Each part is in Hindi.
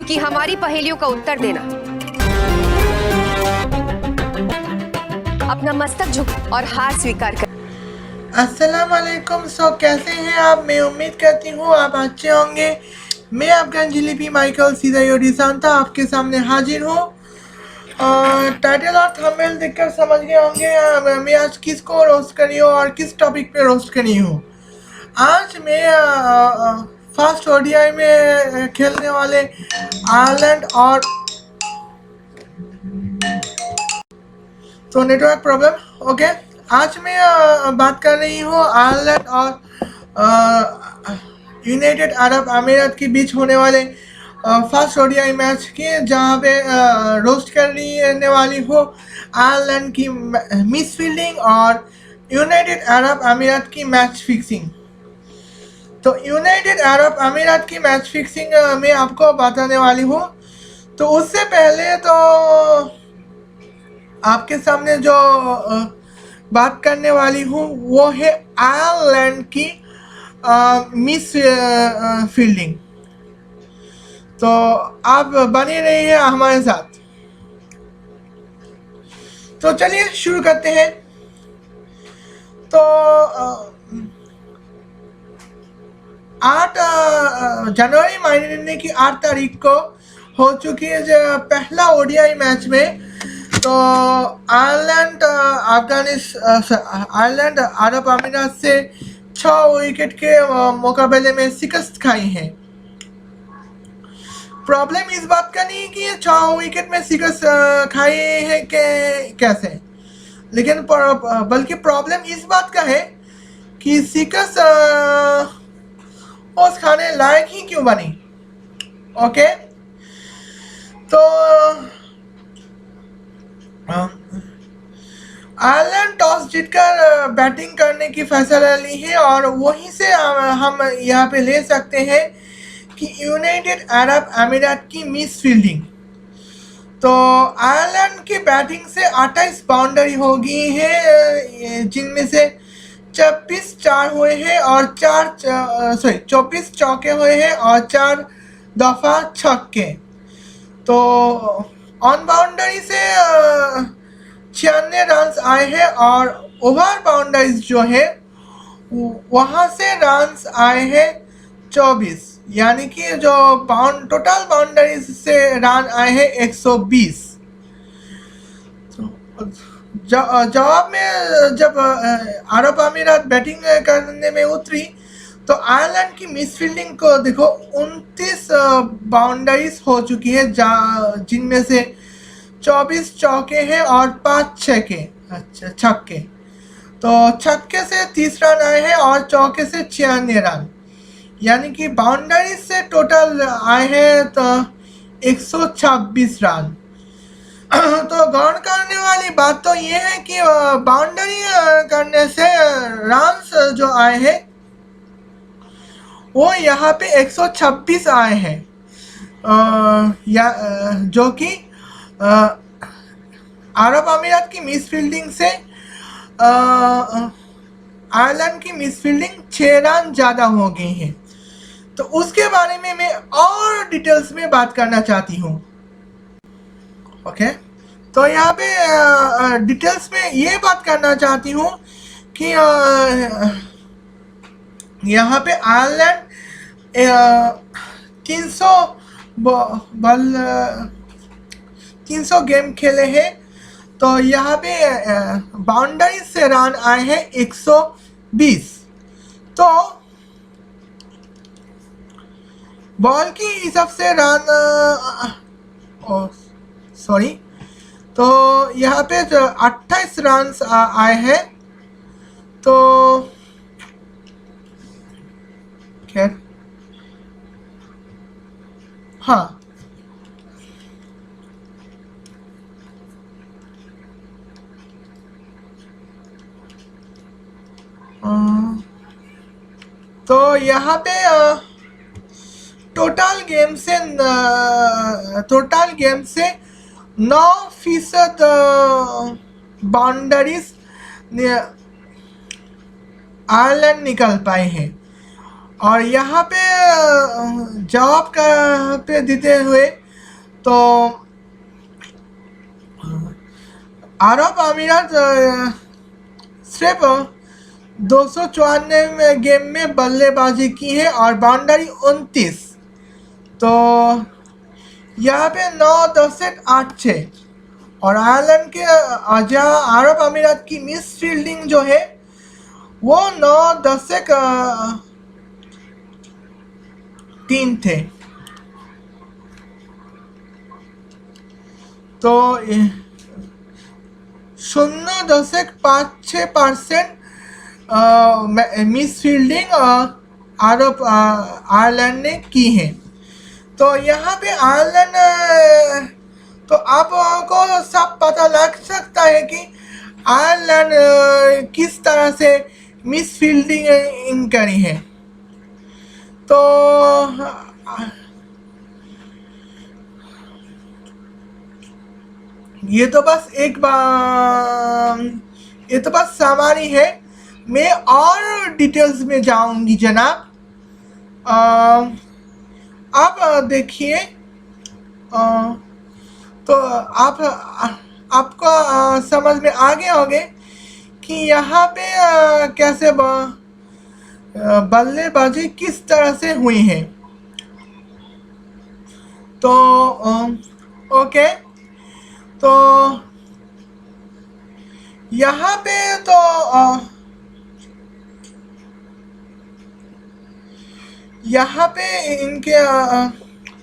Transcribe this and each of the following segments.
कि हमारी पहेलियों का उत्तर देना। अपना मस्तक झुक और हार स्वीकार कर। अस्सलाम वालेकुम। कैसे हैं आप? मैं उम्मीद करती हूँ आप अच्छे होंगे। मैं अफगान जिलीपी माइकल सीधा सांता आपके सामने हाजिर हूँ। टाइटल और थंबनेल देखकर समझ गए होंगे मैं आज किसको रोस्ट करी हूँ और किस टॉपिक पे रोस्ट करी हूँ। आज मैं फर्स्ट ओडीआई में खेलने वाले आयरलैंड और तो नेटवर्क प्रॉब्लम ओके। आज मैं बात कर रही हूँ आयरलैंड और यूनाइटेड अरब अमीरात के बीच होने वाले फर्स्ट ओडीआई मैच की, जहाँ पे रोस्ट करने वाली हो आयरलैंड की मिस फील्डिंग और यूनाइटेड अरब अमीरात की मैच फिक्सिंग। तो यूनाइटेड अरब अमीरात की मैच फिक्सिंग मैं आपको बताने वाली हूँ। तो उससे पहले तो आपके सामने जो बात करने वाली हूँ वो है आयरलैंड की मिस फील्डिंग। तो आप बने रहिए हमारे साथ। तो चलिए शुरू करते हैं। तो 8 जनवरी महीने की 8 तारीख को हो चुकी है जो पहला ओडीआई मैच में। तो आयरलैंड आयरलैंड अरब अमीरात से 6 विकेट के मुकाबले में शिकस्त खाई है। प्रॉब्लम इस बात का नहीं कि ये 6 विकेट में शिकस्त खाई है कि कैसे, लेकिन बल्कि प्रॉब्लम इस बात का है कि शिकस्त उस खाने लायक ही क्यों बनी। ओके, तो आयरलैंड टॉस जीतकर बैटिंग करने की फैसला ली है और वहीं से हम यहाँ पे ले सकते हैं कि यूनाइटेड अरब अमीरात की मिस फील्डिंग। तो आयरलैंड की बैटिंग से 28 बाउंड्री हो गई है, जिनमें से 26 चार हुए हैं और 24 चौके हुए हैं और 4 दफा छक्के। तो ऑन बाउंड्री से 96 रन आए हैं और ओवर बाउंड्रीज जो है वहां से रन आए हैं 24, यानी कि जो टोटल बाउंड्रीज से रन आए हैं 120। जवाब में जब अरब अमीरात बैटिंग करने में उतरी तो आयरलैंड की मिस फील्डिंग को देखो, 29 बाउंड्रीज हो चुकी है, जिनमें से 24 चौके हैं और 5 छक्के। अच्छा, छक्के तो छक्के से 30 रन आए हैं और चौके से 96 रन, यानी कि बाउंड्री से टोटल आए हैं तो 126 रन। तो गौर करने वाली बात तो ये है कि बाउंड्री करने से रन्स जो आए हैं वो यहाँ पे 126 आए हैं, जो कि अरब अमीरात की मिस फील्डिंग से आयरलैंड की मिस फील्डिंग 6 रन ज़्यादा हो गई है। तो उसके बारे में मैं और डिटेल्स में बात करना चाहती हूँ। ओके, तो यहाँ पे डिटेल्स में ये बात करना चाहती हूँ कि यहाँ पे आयरलैंड 300 300 गेम खेले हैं। तो यहाँ पे बाउंड्री से रन आए हैं 120। तो बॉल की हिसाब से रन सॉरी, तो यहाँ पे 28 रन आए हैं। तो खैर हाँ, तो यहाँ पे टोटल गेम से 9% बाउंड्रीज आयरलैंड निकल पाए हैं और यहाँ पे जवाब का पे देते हुए तो अरब अमीरात सिर्फ 294 गेम में बल्लेबाजी की है और बाउंड्री 29। तो यहाँ पे 9.8 और आयरलैंड के जहाँ अरब अमीरात की मिस फील्डिंग जो है वो 9.3 थे। तो 0.56% मिस फील्डिंग अरब आयरलैंड ने की है। तो यहाँ पे आयरलैंड तो आपको सब पता लग सकता है कि आयरलैंड किस तरह से मिस फील्डिंग करी है। तो ये तो बस सामान्य है। मैं और डिटेल्स में जाऊंगी जनाब। आप देखिए तो आपको समझ में आ गया होगा कि यहाँ पे कैसे बल्लेबाजी किस तरह से हुई है। तो ओके, तो यहाँ पे तो यहाँ पे इनके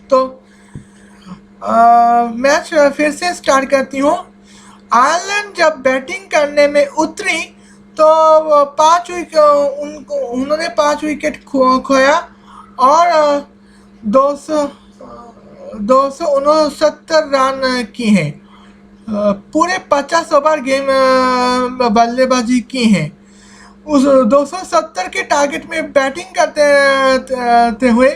तो मैच फिर से स्टार्ट करती हूँ। आयरलैंड जब बैटिंग करने में उतरी तो उन्होंने 5 विकेट खोया और 269 रन की हैं। पूरे 50 ओवर गेम बल्लेबाजी की हैं। उस 270 के टारगेट में बैटिंग करते हुए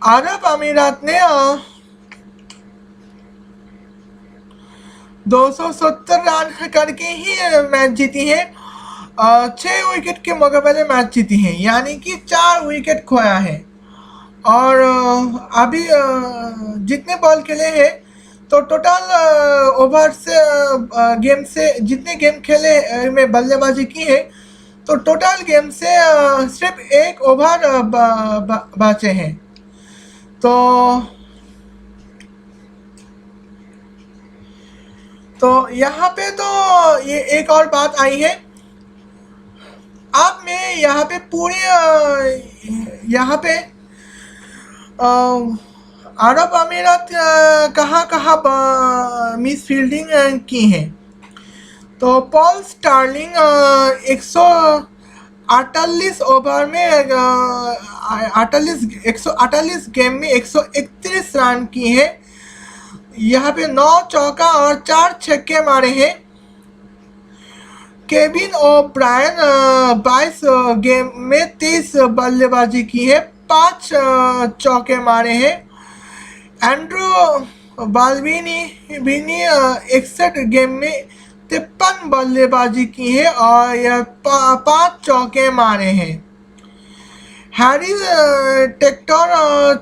अरब अमीरात ने 270 रन करके ही मैच जीती है। 6 विकेट के मुकाबले मैच जीती है, यानी कि 4 विकेट खोया है। और अभी जितने बॉल खेले हैं तो टोटल ओवर से गेम से जितने गेम खेले में बल्लेबाजी की है तो टोटल गेम से सिर्फ 1 ओवर बचे हैं। तो यहाँ पे तो ये एक और बात आई है। अब मैं यहाँ पे पूरी यहाँ पे अरब अमीरात कहाँ मिस फील्डिंग की है। तो पॉल स्टार्लिंग 148 ओवर में 148 गेम में 131 रन की है। यहाँ पे 9 चौका और 4 छक्के मारे हैं। केविन ओब्रायन 22 गेम में 23 बल्लेबाजी की है, 5 चौके मारे हैं। एंड्रू बाल्बिनी 61 गेम में 53 बल्लेबाजी की है और यह 5 चौके मारे हैं। हैरी टेक्टर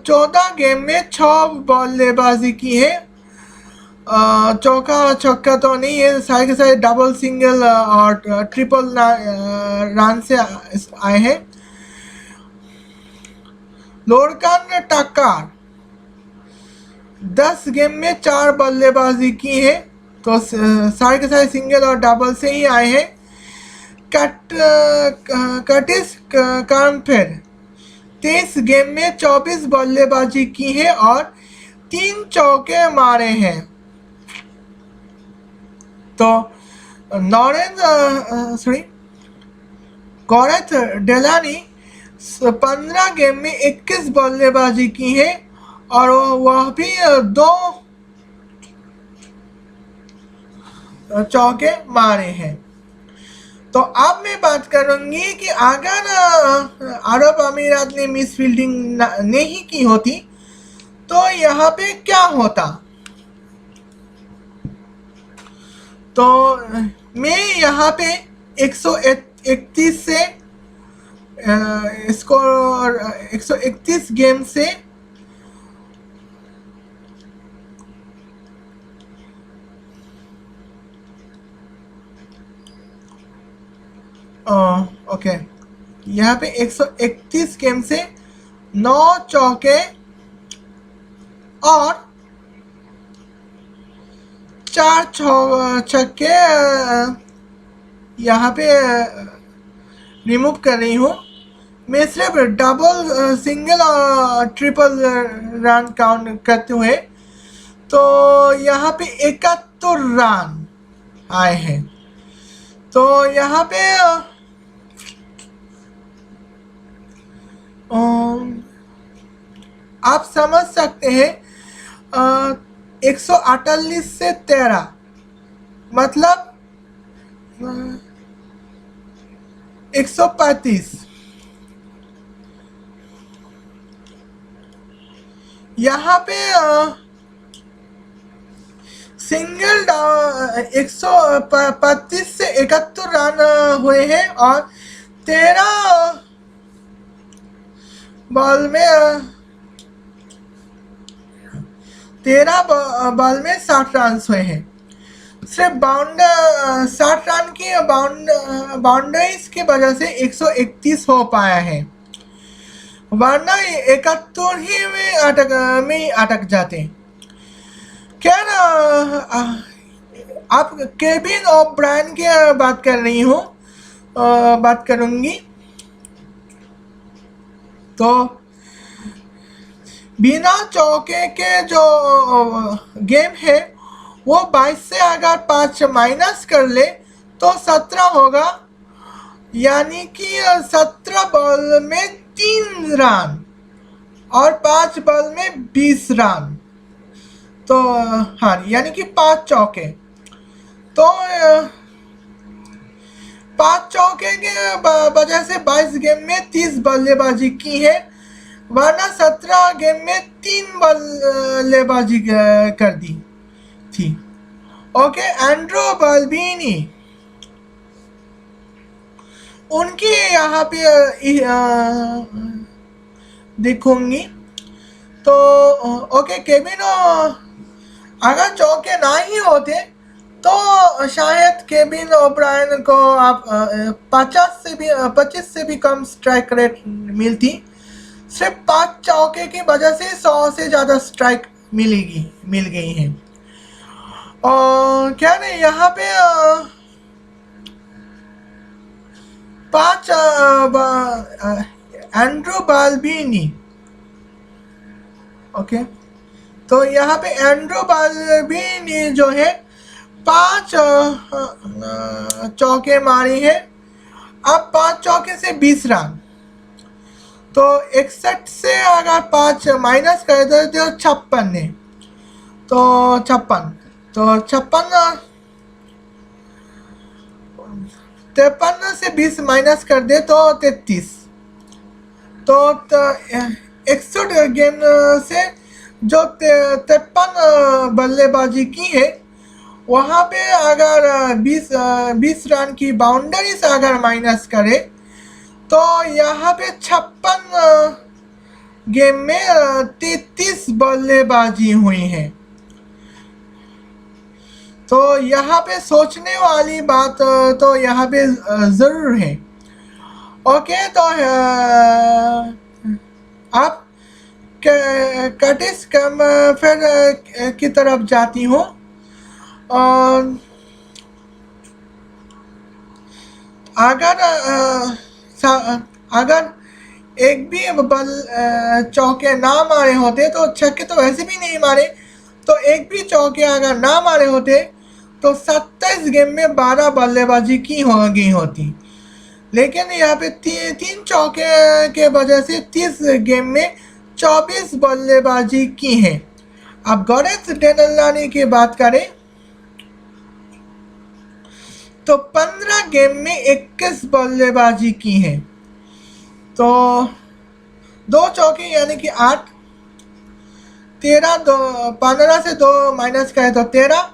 14 गेम में 6 बल्लेबाजी की है। चौका छक्का तो नहीं है, सारे के सारे डबल सिंगल और ट्रिपल रन से आए हैं। लोरकान टक्कर 10 गेम में 4 बल्लेबाजी की है, तो सारे के सारे सिंगल और डबल से ही आए हैं। कर्टिस कार्मफेल 23 गेम में 24 बल्लेबाजी की है और 3 चौके मारे हैं। तो गौरत डेलानी 15 गेम में 21 बल्लेबाजी की है और वह भी 2 चौके मारे हैं। तो अब मैं बात करूंगी कि अगर अरब अमीरात ने मिस फील्डिंग नहीं की होती तो यहाँ पे क्या होता। तो मैं यहाँ पे 131 से स्कोर 131 गेम से ओके, यहाँ पे 131 गेम से 9 चौके और 4 छक्के यहाँ पे रिमूव कर रही हूँ। मैं सिर्फ डबल, सिंगल और ट्रिपल रन काउंट करते हुए, तो यहाँ पे 71 रन आए हैं। तो यहाँ पे आप समझ सकते हैं 148 से 13 मतलब 135। यहाँ पे सिंगल 135 से 71 रन हुए हैं और 13 बॉल में 60 रन हुए हैं। सिर्फ 60 रन की बाउंड्रीज की वजह से 131 हो पाया है, वरना 71 ही में अटक जाते। खैर, आप केविन ओब्रायन की बात कर रही हूँ, बात करूँगी। तो बिना चौके के जो गेम है वो 22 से अगर 5 माइनस कर ले तो 17 होगा, यानी कि 17 बॉल में 3 रन और 5 बॉल में 20 रन। तो हाँ, यानी कि 5 चौके। तो 5 चौके के वजह से 22 गेम में 30 बल्लेबाजी की है, वरना 17 गेम में 3 बल्लेबाजी कर दी थी। ओके, एंड्रो बाल्बिनी, उनकी यहाँ पे देखूंगी। तो ओके, केविन अगर चौके ना ही होते तो शायद केविन ओब्रायन को आप 25 से भी कम स्ट्राइक रेट मिलती। सिर्फ 5 चौके की वजह से 100 से ज़्यादा स्ट्राइक मिल गई हैं। और क्या नहीं, यहाँ पे 5 एंड्रो बाल्बिनी। ओके, तो यहाँ पे एंड्रो बाल्बिनी जो है 5 चौके मारी है। अब 5 चौके से 20 रन, तो 61 से अगर 5 माइनस कर दे तो 56 है। तो 56, तो 56 53 से 20 माइनस कर दे तो 33। तो 61 गेम से जो 53 बल्लेबाजी की है, वहाँ पे अगर 20 रन की बाउंड्री से अगर माइनस करे तो यहाँ पे 56 गेम में 33 बल्लेबाजी हुई है। तो यहाँ पे सोचने वाली बात तो यहाँ पे ज़रूर है। ओके, तो आप कर्टिस कैम्फर की तरफ जाती हूँ। अगर एक भी बल चौके ना मारे होते, तो छक्के तो वैसे भी नहीं मारे, तो एक भी चौके अगर ना मारे होते तो 27 गेम में 12 बल्लेबाजी की गई होती। लेकिन यहाँ पे 3 चौके के वजह से 30 गेम में 24 बल्लेबाजी की है। अब गौरेश डेनल्लानी की बात करें तो 15 गेम में 21 बल्लेबाजी की है। तो 2 चौके यानी कि 8, 15 से 2 माइनस करें तो 13,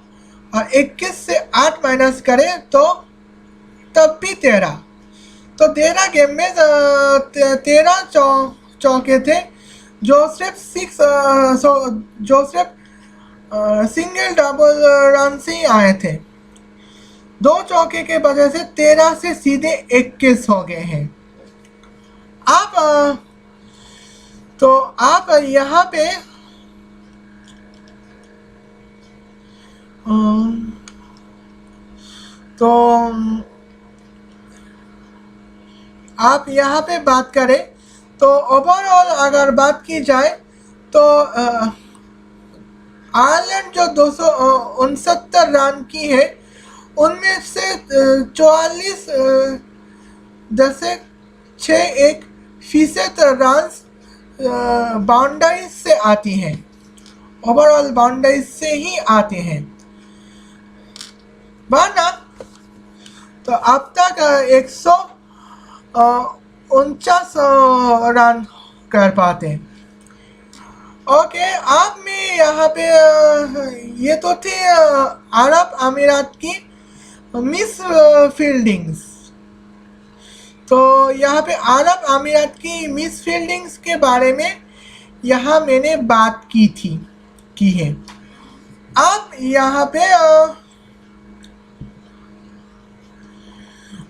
और 21 से 8 माइनस करें तो तब भी 13। तो 13 गेम में 13 चौके थे जो सिर्फ सिंगल डबल रन से ही आए थे। 2 चौके के वजह से 13 से सीधे 21 हो गए हैं। आप यहाँ पे तो आप यहाँ पे बात करें तो ओवरऑल अगर बात की जाए तो आयरलैंड जो 269 रन की है उनमें से 44.61% रन बाउंड्रीज से आती हैं, ओवरऑल बाउंड्रीज से ही आते हैं। वरना तो अब तक 149 रन कर पाते। ओके, अब मैं यहाँ पे ये तो थी अरब अमीरात की मिस फील्डिंग्स। तो यहाँ पे अरब अमीरात की मिस फील्डिंग्स के बारे में यहाँ मैंने बात की है। अब यहाँ पे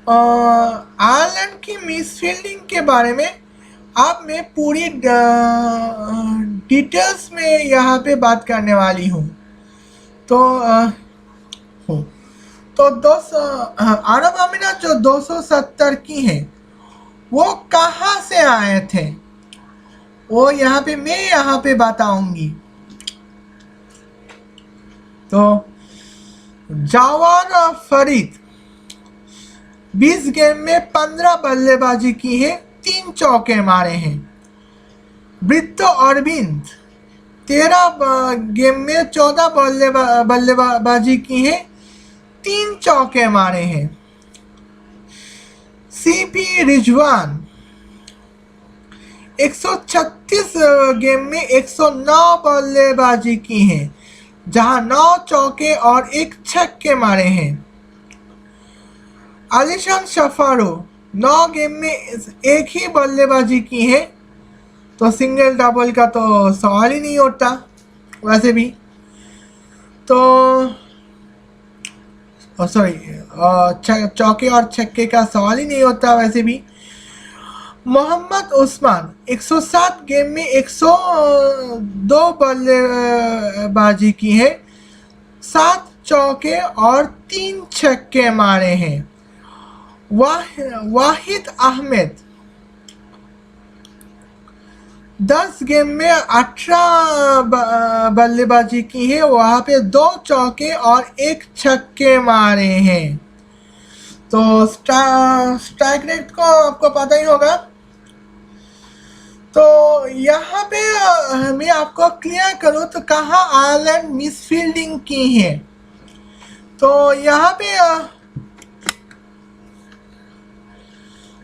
आयरलैंड की मिस फील्डिंग के बारे में अब मैं पूरी डिटेल्स में यहाँ पे बात करने वाली हूँ। तो अरब अमीरात जो 270 की है वो कहाँ से आए थे वो मैं यहाँ पे बताऊंगी। तो जावार फरीद 20 गेम में 15 बल्लेबाजी की है, 3 चौके मारे हैं। ब्रित्तो अरविंद 13 गेम में 14 बल्लेबाजी की है, 3 चौके मारे हैं। सीपी रिजवान 136 गेम में 109 बल्लेबाजी की है, जहां 9 चौके और 1 छक्के मारे हैं। आलिशान शफारो 9 गेम में 1 ही बल्लेबाजी की है, तो सिंगल डबल का तो सवाल ही नहीं उठता। वैसे भी तो चौके और छक्के का सवाल ही नहीं होता। वैसे भी मोहम्मद उस्मान 107 गेम में 102 बल्लेबाजी की है, 7 चौके और 3 छक्के मारे हैं। वाहिद अहमद 10 गेम में 18 बल्लेबाजी की है, वहाँ पे 2 चौके और 1 छक्के मारे हैं। तो स्ट्राइक रेट को आपको पता ही होगा। तो यहाँ पे मैं आपको क्लियर करूँ तो कहाँ आयरलैंड मिस फील्डिंग की है। तो यहाँ पे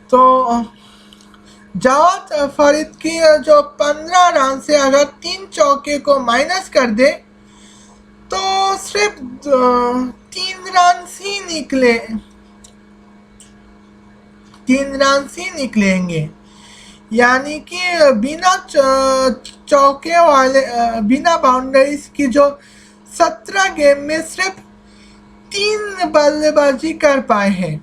तो जावाद फरीद की जो 15 रन से अगर 3 चौके को माइनस कर दे तो सिर्फ 3 रन ही निकलेंगे। यानी कि बिना चौके वाले बिना बाउंड्रीज की जो 17 गेम में सिर्फ 3 बल्लेबाजी कर पाए हैं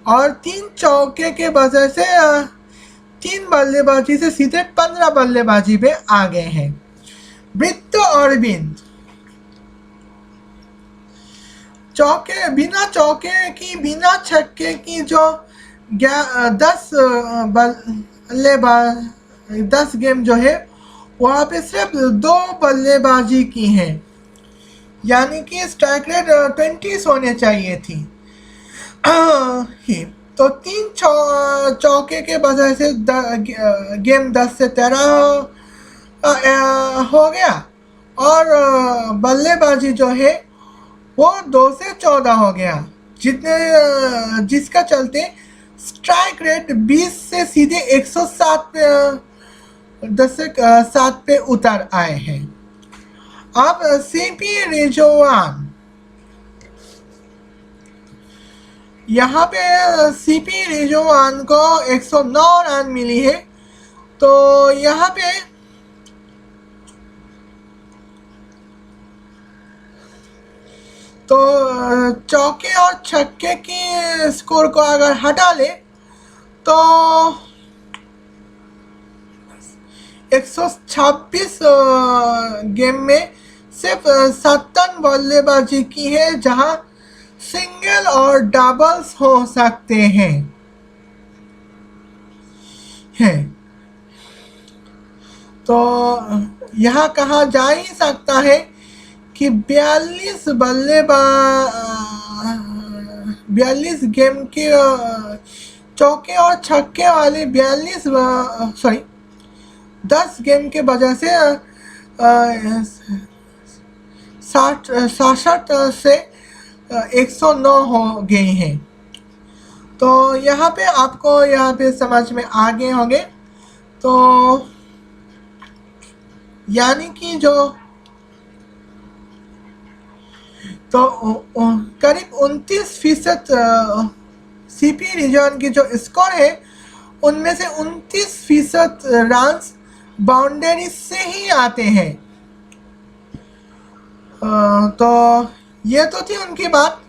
और 3 चौके के वजह से 3 बल्लेबाजी से सीधे 15 बल्लेबाजी पे आ गए हैं। ब्रित्तो अरविंद बिना चौके की बिना छक्के की जो 10 गेम जो है वहाँ पे सिर्फ 2 बल्लेबाजी की है। यानी कि स्ट्राइक रेट 20 होने चाहिए थी। तो 3 चौके के वजह से गेम 10 से 13 हो गया और बल्लेबाजी जो है वो 2 से 14 हो गया, जिसका चलते स्ट्राइक रेट 20 से सीधे 107 पे 7 पे उतर आए हैं। अब सीपी रिजवान यहाँ पे सीपी रिजवान को 109 रन मिली है। तो यहाँ पे तो चौके और छक्के की स्कोर को अगर हटा ले तो 126 गेम में सिर्फ 7 रन बल्लेबाजी की है, जहां सिंगल और डबल्स हो सकते हैं। तो यहाँ कहा जा ही सकता है कि 42 गेम के चौके और छक्के वाले 10 गेम के वजह से 67 से 109 हो गए हैं। तो यहाँ पे आपको यहाँ पे समझ में आ गए होंगे। तो यानी कि जो करीब 29% सीपी रिजवान की जो स्कोर है उनमें से 29% रन्स बाउंड्री से ही आते हैं। तो ये तो थी उनकी बात।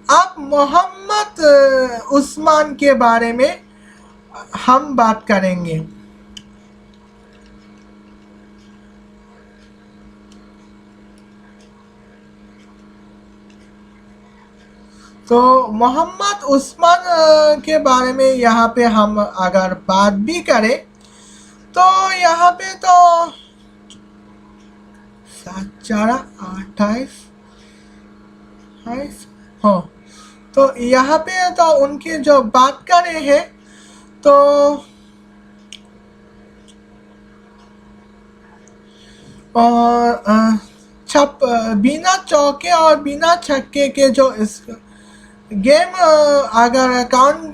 अब मोहम्मद उस्मान के बारे में हम बात करेंगे। तो मोहम्मद उस्मान के बारे में यहाँ पे हम अगर बात भी करें तो यहाँ पे तो 7-4-28 हाँ। तो यहाँ पे तो उनकी जो बात कर रहे हैं तो बिना चौके और बिना छक्के के जो इस गेम अगर काउंट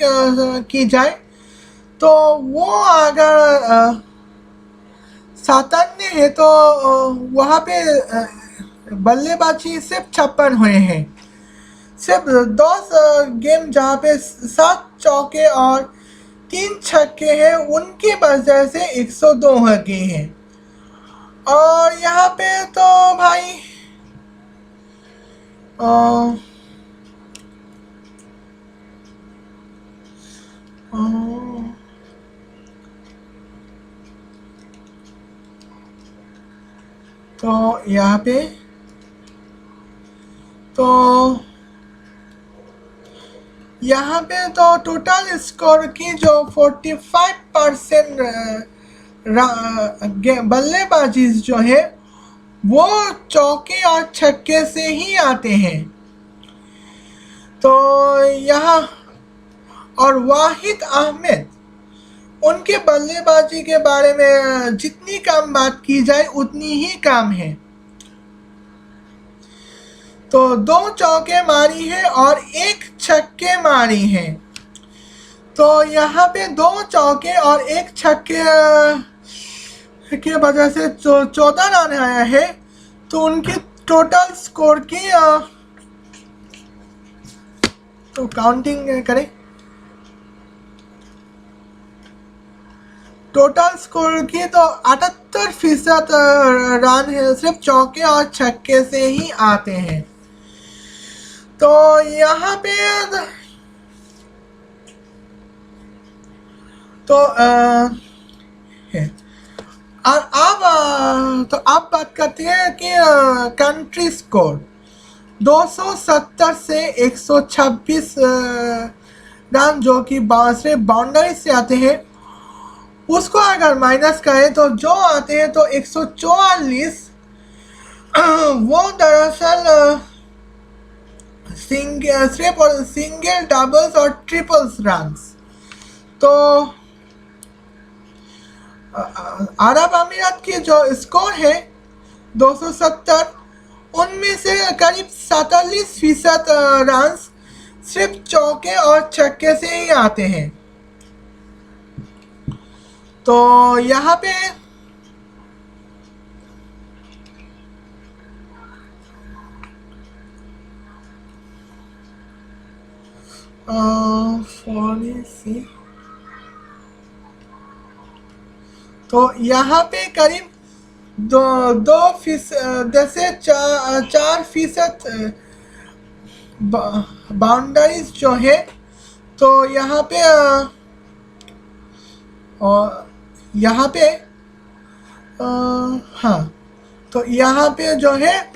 की जाए तो वो अगर 57 है तो वहाँ पे बल्लेबाजी सिर्फ 56 हुए हैं। सिर्फ 10 गेम जहाँ पे 7 चौके और 3 छक्के हैं उनकी वजह से 102 हो गए हैं। और यहाँ पे तो भाई तो यहाँ पे तो टोटल स्कोर की जो 45% बल्लेबाजी जो है वो चौके और छक्के से ही आते हैं। तो यहाँ और वाहिद अहमद उनके बल्लेबाजी के बारे में जितनी कम बात की जाए उतनी ही कम है। तो 2 चौके मारी है और 1 छक्के मारी है। तो यहाँ पे 2 चौके और 1 छक्के के वजह से 14 रन आया है। तो उनकी टोटल स्कोर की तो काउंटिंग करें, टोटल स्कोर की तो 78% रन है सिर्फ चौके और छक्के से ही आते हैं। तो यहाँ पे तो और अब बात करते हैं कि कंट्री स्कोर 270 से 126 रन जो कि सिर्फ बाउंड्री से आते हैं, उसको अगर माइनस करें तो जो आते हैं तो 144 वो दरअसल सिंगल डबल्स और ट्रिपल्स रन्स। तो अरब अमीरात की जो स्कोर है 270 उनमें से करीब 47% रन्स सिर्फ चौके और छक्के से ही आते हैं। तो यहाँ पे 40 तो यहाँ पे करीब 4% बाउंड्रीज जो है, तो यहाँ पे यहाँ पे हाँ, तो यहाँ पे जो है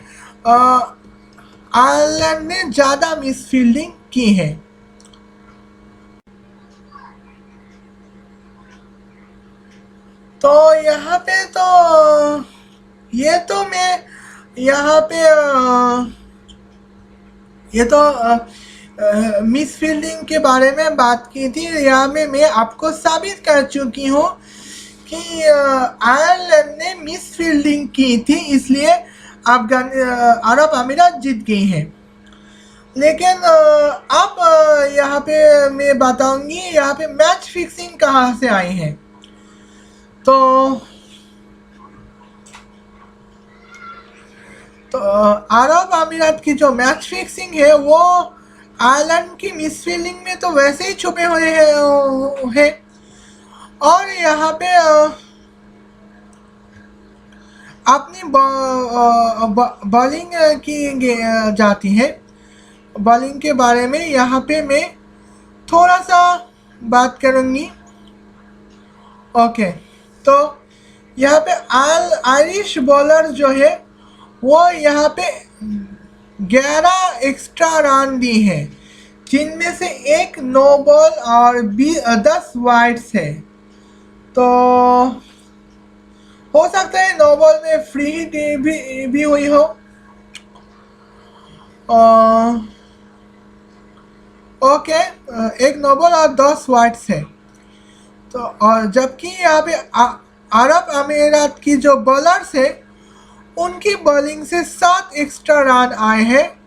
आयरलैंड ने ज़्यादा मिस फील्डिंग की है। तो यहाँ पे तो ये तो मैं यहाँ पे ये तो मिस फील्डिंग के बारे में बात की थी। यहाँ में मैं आपको साबित कर चुकी हूँ कि आयरलैंड ने मिस फील्डिंग की थी, इसलिए अरब अमीरात जीत गई हैं। लेकिन अब यहाँ पे मैं बताऊंगी यहाँ पे मैच फिक्सिंग कहाँ से आई है। तो अरब अमीरात की जो मैच फिक्सिंग है वो आयरलैंड की मिस फील्डिंग में तो वैसे ही छुपे हुए हैं और यहाँ पे अपनी बॉलिंग की जाती है। बॉलिंग के बारे में यहाँ पे मैं थोड़ा सा बात करूँगी। ओके, तो यहाँ पे आयरिश बॉलर जो है वो यहाँ पे 11 एक्स्ट्रा रन दी है, जिनमें से एक नो बॉल और 10 वाइड्स है। तो हो सकता है नो बॉल में फ्री हिट भी हुई हो। ओके, एक नो बॉल और 10 वाइड्स है। तो और जबकि यहाँ पे अरब अमीरात की जो बॉलर्स है उनकी बॉलिंग से 7 एक्स्ट्रा रन आए हैं,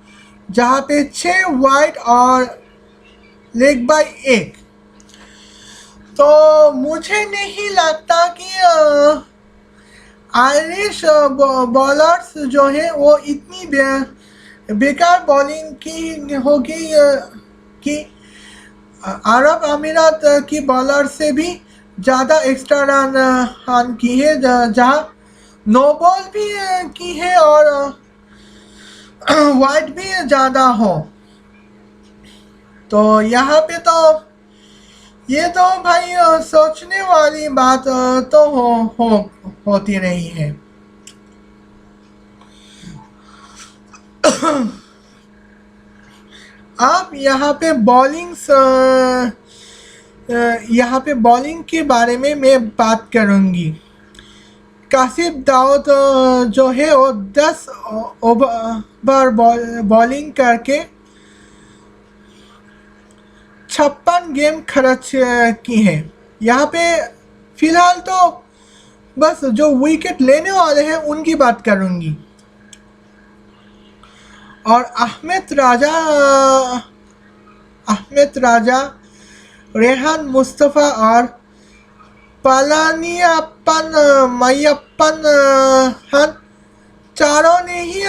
जहाँ पे 6 वाइड और लेग बाय 1। तो मुझे नहीं लगता कि आयरिश बॉलर्स जो है वो इतनी बेकार बॉलिंग की होगी कि अरब अमीरात की बॉलर से भी ज़्यादा एक्स्ट्रा रन की है, जहाँ नो बॉल भी की है और वाइड भी ज़्यादा हो। तो यहाँ पे तो ये तो भाई सोचने वाली बात तो होती रही है। आप यहाँ पे बॉलिंग के बारे में मैं बात करूँगी। कासिफ दाऊद जो है वो 10 ओवर बॉलिंग करके 56 गेम खर्च की है। यहाँ पे फिलहाल तो बस जो विकेट लेने वाले हैं उनकी बात करूँगी। और अहमद राजा, रेहान मुस्तफ़ा और पलानियप्पन मय्यप्पन चारों ने ही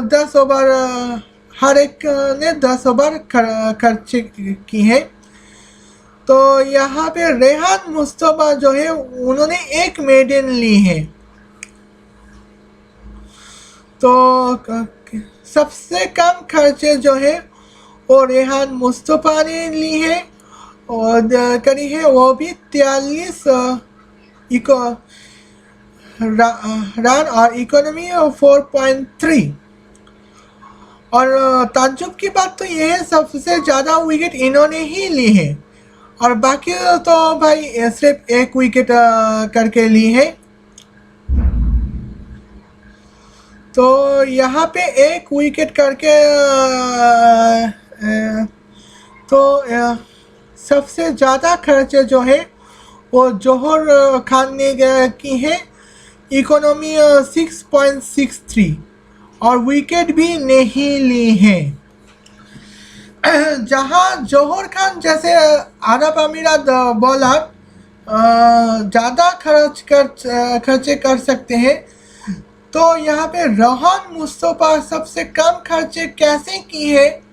10 ओवर, हर एक ने 10 ओवर खर्च की है। तो यहाँ पे रेहान मुस्तफ़ा जो है उन्होंने एक मेडन ली है। तो सबसे कम खर्चे जो है वो रेहान मुस्तफ़ा ने ली है और करी है, वो भी 43 रन और इकोनॉमी 4.3। और ताज्जुब की बात तो ये है सबसे ज़्यादा विकेट इन्होंने ही ली है और बाकी तो भाई सिर्फ एक विकेट करके ली है। तो यहाँ पे एक विकेट करके तो सबसे ज़्यादा खर्चे जो है वो जौहर खान ने की है, इकोनॉमी 6.63 और विकेट भी नहीं ली है। जहां जौहर खान जैसे अरब अमीरात बॉलर ज़्यादा खर्चे कर सकते हैं, तो यहाँ पे रेहान मुस्तफ़ा सबसे कम खर्चे कैसे की है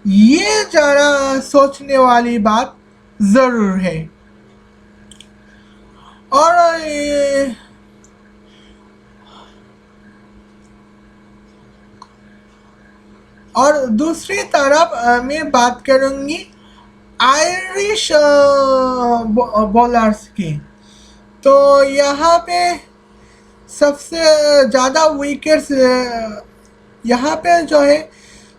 ये ज़रा सोचने वाली बात ज़रूर है। और दूसरी तरफ मैं बात करूँगी आयरिश बॉलर्स की। तो यहाँ पे सबसे ज़्यादा विकेट्स यहाँ पे जो है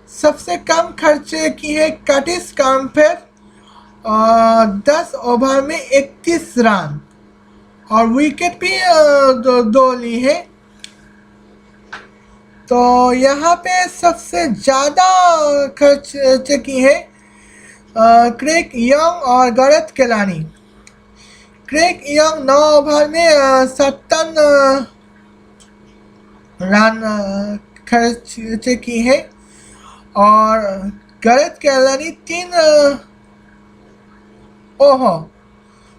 सबसे कम खर्चे की है कर्टिस कैम्पबेल, 10 ओवर में 31 रन और विकेट भी दो ली है। तो यहाँ पे सबसे ज़्यादा खर्च की है क्रेग यंग और Gareth Kelani. Craig young 9 over में 57 रन खर्च की है और गैरेथ केलानी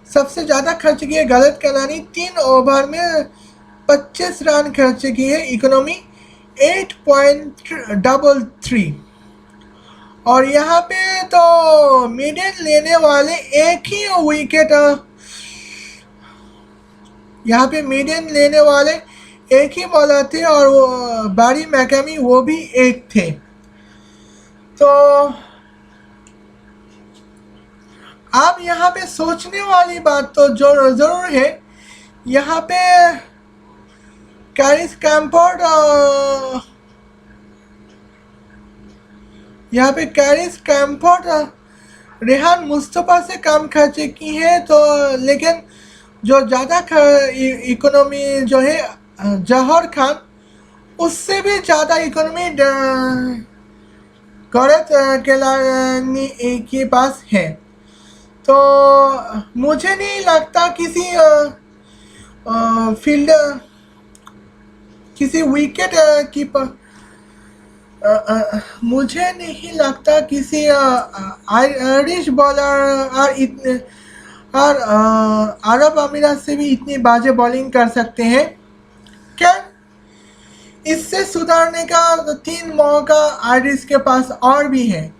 सबसे ज़्यादा खर्च की है गैरेथ केलानी। 3 ओवर में 25 रन खर्च की है, इकोनॉमी 8.33। और यहाँ पे तो मिडिल लेने वाले एक ही विकेट, यहाँ पे मीडियन लेने वाले एक ही बॉलर थे और वो बैरी मैकमी वो भी एक थे। तो अब यहाँ पे सोचने वाली बात तो जरूर है। यहाँ पे कैरिस कैम्पबेल, यहाँ पे कैरिस कैम्पबेल रेहान मुस्तफ़ा से कम खर्चे की है। तो लेकिन जो ज़्यादा इकोनॉमी जो है जौहर खान, उससे भी ज़्यादा इकोनॉमी गैरेथ केलानी के पास है। तो मुझे नहीं लगता किसी विकेट कीपर, मुझे नहीं लगता किसी आयरिश बॉलर और अरब अमीरात से भी इतनी बाजे बॉलिंग कर सकते हैं। क्या इससे सुधारने का 3 मौका आयरिश के पास और भी है,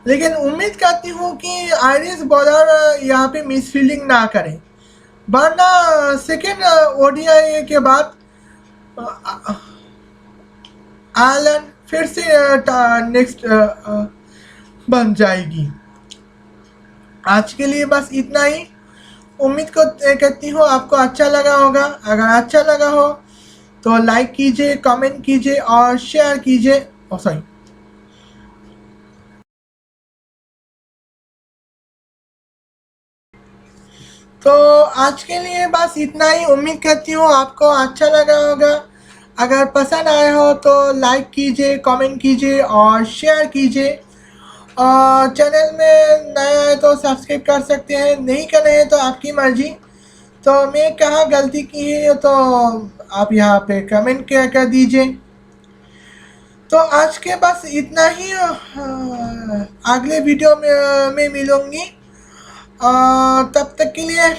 लेकिन उम्मीद करती हूँ कि आयरिश बॉलर यहाँ पे मिसफील्डिंग ना करें, वरना सेकेंड ओडीआई के बाद आयरलैंड फिर से नेक्स्ट बन जाएगी। आज के लिए बस इतना ही। उम्मीद करती हूँ आपको अच्छा लगा होगा। अगर अच्छा लगा हो तो लाइक कीजिए, कमेंट कीजिए और शेयर कीजिए। तो आज के लिए बस इतना ही। उम्मीद करती हूँ आपको अच्छा लगा होगा। अगर पसंद आया हो तो लाइक कीजिए, कमेंट कीजिए और शेयर कीजिए। और चैनल में नया है तो सब्सक्राइब कर सकते हैं, नहीं करना है तो आपकी मर्जी। तो मैं कहाँ गलती की है तो आप यहाँ पे कमेंट कर दीजिए। तो आज के बस इतना ही। अगले वीडियो में मिलूँगी। तब तक के लिए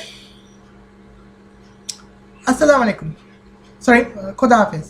अस्सलाम वालेकुम, खुदा हाफिज़।